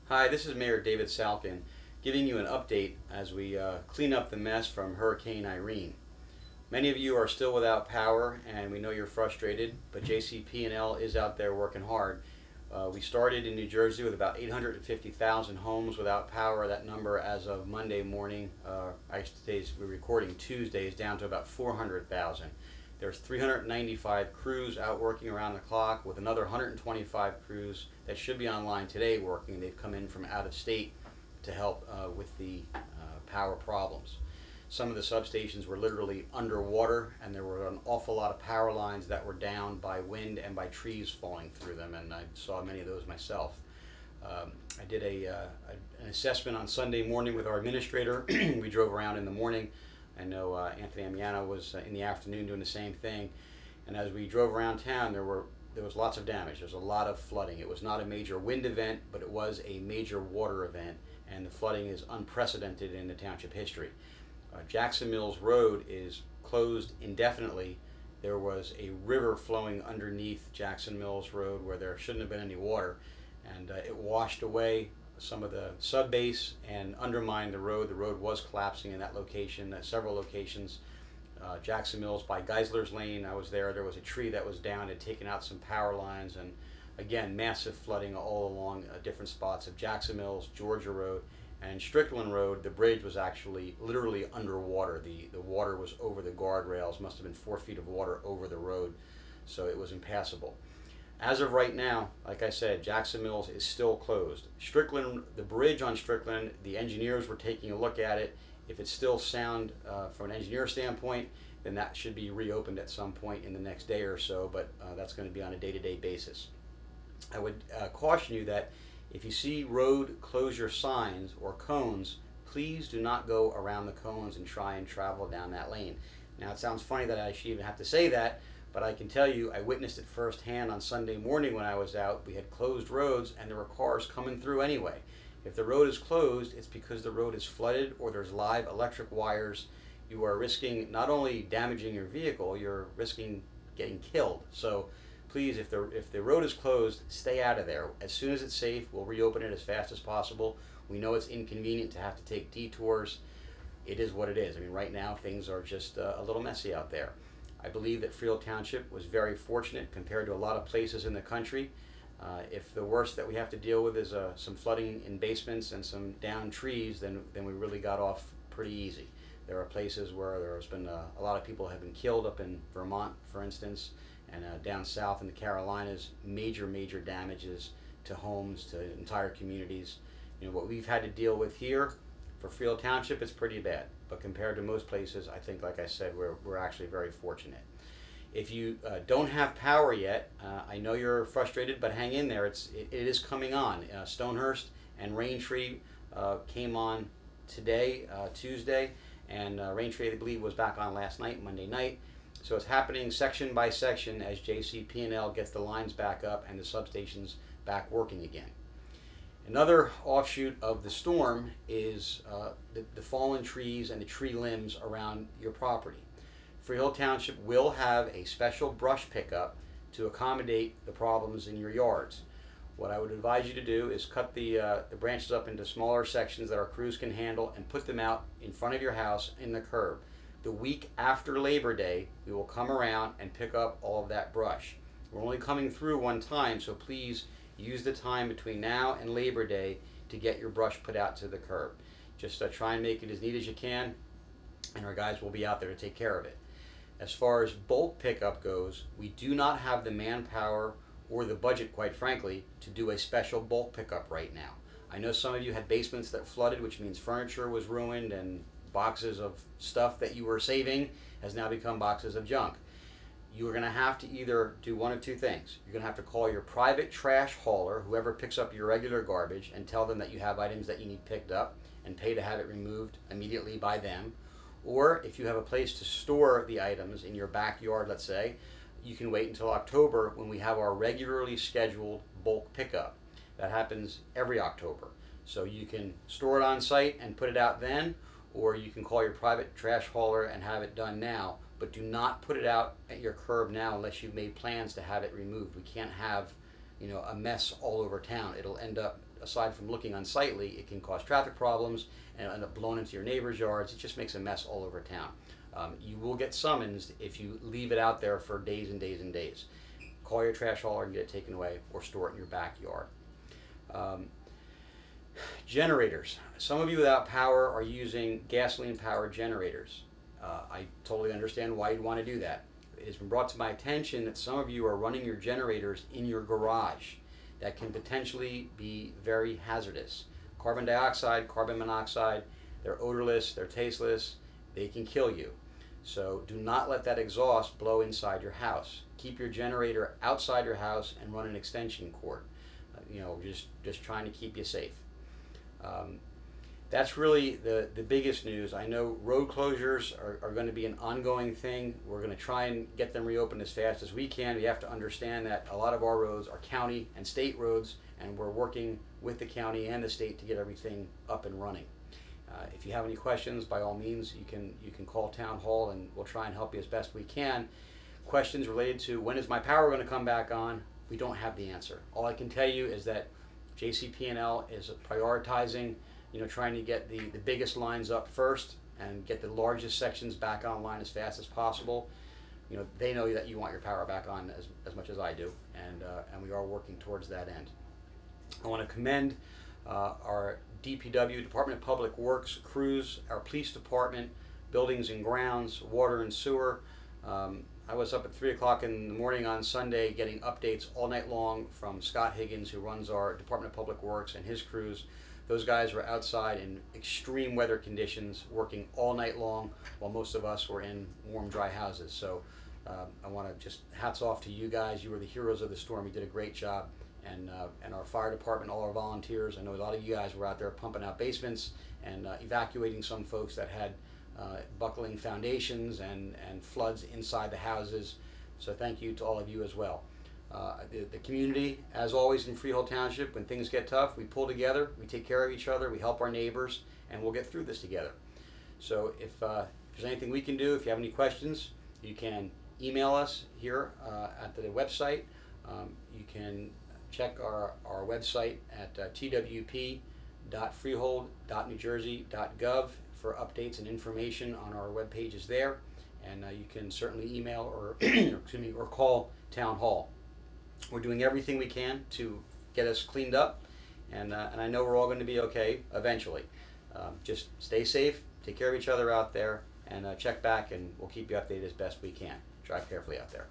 Hi, this is Mayor David Salkin giving you an update as we clean up the mess from Hurricane Irene. Many of you are still without power and we know you're frustrated, but JCP&L is out there working hard. We started in New Jersey with about 850,000 homes without power. That number as of Monday morning, we're recording Tuesday, is down to about 400,000. There's 395 crews out working around the clock with another 125 crews that should be online today working. They've come in from out of state to help with the power problems. Some of the substations were literally underwater and there were an awful lot of power lines that were down by wind and by trees falling through them, and I saw many of those myself. I did an assessment on Sunday morning with our administrator. We drove around in the morning. I know Anthony Amiano was in the afternoon doing the same thing, and as we drove around town there was lots of damage. There was a lot of flooding. It was not a major wind event, but it was a major water event, and the flooding is unprecedented in the township history. Jackson Mills Road is closed indefinitely. There was a river flowing underneath Jackson Mills Road where there shouldn't have been any water, and it washed away some of the subbase and undermined the road. The road was collapsing in that location, several locations. Jackson Mills by Geisler's Lane, I was there. There was a tree that was down, had taken out some power lines, and again, massive flooding all along different spots of Jackson Mills, Georgia Road, and Strickland Road. The bridge was actually literally underwater. The water was over the guardrails, must have been 4 feet of water over the road, so it was impassable. As of right now, like I said, Jackson Mills is still closed. Strickland, the bridge on Strickland, the engineers were taking a look at it. If it's still sound from an engineer standpoint, then that should be reopened at some point in the next day or so, but that's going to be on a day-to-day basis. I would caution you that if you see road closure signs or cones, please do not go around the cones and try and travel down that lane. Now, it sounds funny that I should even have to say that, but I can tell you I witnessed it firsthand on Sunday morning when I was out. We had closed roads and there were cars coming through anyway. If the road is closed, it's because the road is flooded or there's live electric wires. You are risking not only damaging your vehicle, you're risking getting killed. So please, if the road is closed, stay out of there. As soon as it's safe, we'll reopen it as fast as possible. We know it's inconvenient to have to take detours. It is what it is. I mean, right now things are just a little messy out there. I believe that Freehold Township was very fortunate compared to a lot of places in the country. If the worst that we have to deal with is some flooding in basements and some downed trees, then we really got off pretty easy. There are places where there's been a lot of people have been killed, up in Vermont, for instance, and down south in the Carolinas, major damages to homes, to entire communities. You know, what we've had to deal with here for Freehold Township is pretty bad, but compared to most places, I think, like I said, we're actually very fortunate. If you don't have power yet, I know you're frustrated, but hang in there. It is coming on. Stonehurst and Raintree came on today, Tuesday, and Raintree, I believe, was back on last night, Monday night. So it's happening section by section as JCP&L gets the lines back up and the substations back working again. Another offshoot of the storm is the fallen trees and the tree limbs around your property. Freehold Township will have a special brush pickup to accommodate the problems in your yards. What I would advise you to do is cut the branches up into smaller sections that our crews can handle and put them out in front of your house in the curb. The week after Labor Day, we will come around and pick up all of that brush. We're only coming through one time, so please use the time between now and Labor Day to get your brush put out to the curb. Just try and make it as neat as you can, and our guys will be out there to take care of it. As far as bulk pickup goes, we do not have the manpower or the budget, quite frankly, to do a special bulk pickup right now. I know some of you had basements that flooded, which means furniture was ruined and boxes of stuff that you were saving has now become boxes of junk. You are going to have to either do one of two things. You're going to have to call your private trash hauler, whoever picks up your regular garbage, and tell them that you have items that you need picked up and pay to have it removed immediately by them. Or if you have a place to store the items in your backyard, let's say, you can wait until October when we have our regularly scheduled bulk pickup. That happens every October. So you can store it on site and put it out then, or you can call your private trash hauler and have it done now. But do not put it out at your curb now unless you've made plans to have it removed. We can't have, a mess all over town. It'll end up aside from looking unsightly, it can cause traffic problems and end up blowing into your neighbor's yards. It just makes a mess all over town. You will get summonsed if you leave it out there for days and days and days. Call your trash hauler and get it taken away, or store it in your backyard. Generators. Some of you without power are using gasoline-powered generators. I totally understand why you'd want to do that. It has been brought to my attention that some of you are running your generators in your garage. That can potentially be very hazardous. Carbon dioxide, carbon monoxide, they're odorless, they're tasteless, they can kill you. So do not let that exhaust blow inside your house. Keep your generator outside your house and run an extension cord. Just trying to keep you safe. That's really the biggest news. I know road closures are going to be an ongoing thing. We're going to try and get them reopened as fast as we can. We have to understand that a lot of our roads are county and state roads, and we're working with the county and the state to get everything up and running. If you have any questions, by all means, you can call Town Hall, and we'll try and help you as best we can. Questions related to when is my power going to come back on, we don't have the answer. All I can tell you is that JCP&L is prioritizing, trying to get the biggest lines up first and get the largest sections back online as fast as possible. They know that you want your power back on as much as I do, and we are working towards that end. I want to commend our DPW, Department of Public Works crews, our police department, buildings and grounds, water and sewer. I was up at 3 o'clock in the morning on Sunday getting updates all night long from Scott Higgins, who runs our Department of Public Works, and his crews. Those guys were outside in extreme weather conditions, working all night long, while most of us were in warm, dry houses. So I want to just hats off to you guys. You were the heroes of the storm. You did a great job. And our fire department, all our volunteers. I know a lot of you guys were out there pumping out basements and evacuating some folks that had buckling foundations and floods inside the houses. So thank you to all of you as well. The community, as always in Freehold Township, when things get tough, we pull together, we take care of each other, we help our neighbors, and we'll get through this together. So if there's anything we can do, if you have any questions, you can email us here at the website. You can check our website at twp.freehold.newjersey.gov for updates and information on our web pages there. And you can certainly email or excuse me, or call Town Hall. We're doing everything we can to get us cleaned up, and I know we're all going to be okay eventually. Just stay safe, take care of each other out there, and check back, and we'll keep you updated as best we can. Drive carefully out there.